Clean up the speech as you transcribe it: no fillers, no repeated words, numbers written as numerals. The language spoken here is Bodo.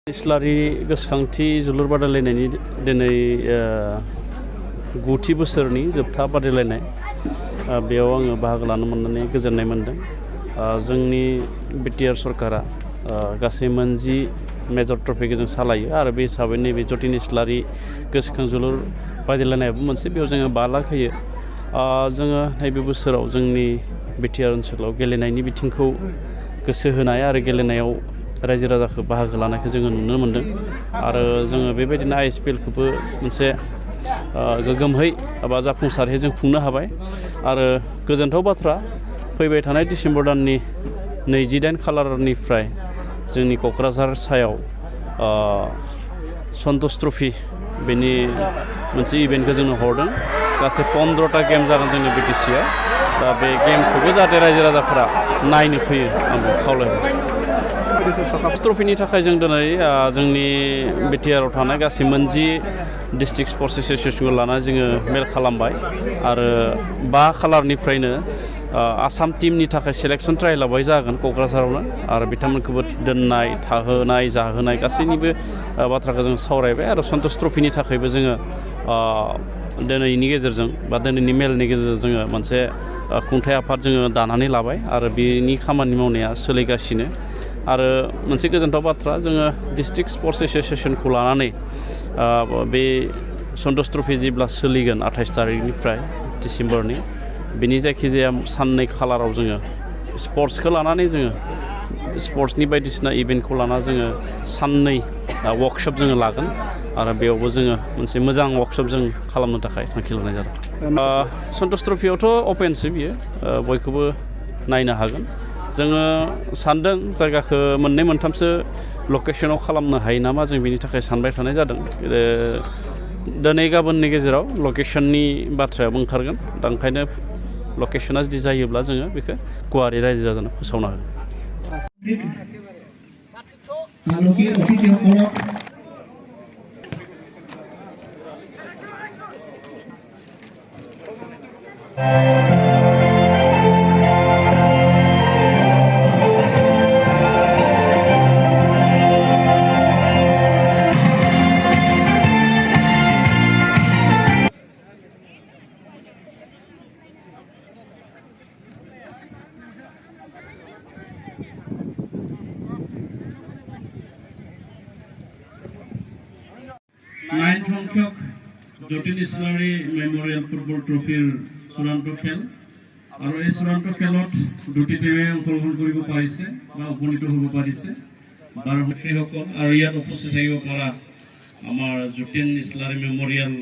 इस्लारि गोसोखांथि जोलुर बादायलायनायनि दिनै 9थि बोसोरनि जोबथा बादायलायनाय बेयाव आङो बाहागो लानो मोननानै गोजोननाय मोनदों। जोंनि बिटिआर सरकारा गासै 10 मेजर ट्रफिखौ जों सालायो आरो बे हिसाबै नैबे जतिन इस्लारि गोसोखां जोलुर बादायलायनायाबो मोनसे बेयाव जोङो 5 लाख होयो। जोङो नैबे बोसोराव जोंनि बिटिआर ओनसोलाव गेलेनायनि बिथिंखौ गोसो होनाय आरो गेलेनायाव रायजो राजाखौ बाहागो लानायखौ जोङो नुनो मोनदों आरो जोङो बेबायदिनो आइएसपिएलखौबो मोनसे गोगोमहै एबा जाफुंसारहै जों खुंनो हाबाय आरो गोजोनथाव बाथ्रा फैबाय थानाय डिसेम्बर दाननि 28 खालारनिफ्राय जोंनि क'क्राझार सायाव सन्तोष ट्रफि बेनि मोनसे इभेन्टखौ जोंनो हरदों। गासै 15टा गेम जागोन जोंनि बिटिसिआव। दा बे गेमखौबो जाहाथे रायजो राजाफोरा नायनो फैयो आं खावलायबाय। ट्रफिनि थाखाय जों दिनै जोंनि बिटिआरआव थानाय गासै 10 डिस्ट्रिक्ट स्पर्ट्स एस'सियेसनखौ लानानै जोङो मेल खालामबाय आरो 5 खालारनिफ्रायनो आसाम टीमनि थाखाय सेलेक्सन ट्रायलआ बाहाय जागोन क'क्राझारावनो आरो बिथांमोनखौबो दोननाय थाहोनाय जाहोनाय गासैनिबो बाथ्राखौ जों सावरायबाय आरो सन्तोष ट्रफिनि थाखायबो जोङो दिनैनि गेजेरजों बा दिनैनि मेलनि गेजेरजों जोङो मोनसे खुंथाय आफाद जोङो दानानै लाबाय आरो बेनि खामानि मावनाया सोलिगासिनो। आरो मोनसे गोजोनथाव बाथ्रा जोङो डिस्ट्रिक्ट स्पर्ट्स एस'सियेसनखौ लानानै बे सन्तोष ट्रफि जेब्ला सोलिगोन 28 तारिखनिफ्राय डिसेम्बरनि बिनि जायखिजाया 2 खालाराव जोङो स्पर्ट्सखौ लानानै जोङो स्पर्ट्सनि बायदिसिना इभेन्टखौ लाना जोङो 2 वर्कशप जोङो लागोन आरो बेयावबो जोङो मोनसे मोजां वर्कशप जों खालामनो थाखाय थांखि लानाय जादों। सन्तोष ट्रफियावथ' अपेनसो बियो बयखौबो नायनो हागोन। जोङो सानदों जायगाखौ 2-3सो लकेसनाव खालामनो हायो नामा जों बेनि थाखाय सानबाय थानाय जादों। दिनै गाबोननि गेजेराव लकेसननि बाथ्रायाबो ओंखारगोन। दा ओंखायनो लकेसना जुदि जायोब्ला जोङो बेखौ गुवारै रायजो राजानो फोसावना होगोन। नाइन संख्यक जतिन इस्लारि मेमोरियल फुटबल ट्रफिर चूड़ाন্ত खेल और এই চূড়ান্ত খেলত 2টি টিমে অংশগ্রহণ কৰিব পাৰিছে বা উপনীত হ'ব পাৰিছে। বাৰসকল আৰু ইয়াত উপস্থিত থাকিব পৰা আমাৰ জতিন ইস্লাৰি মেমোৰিয়েল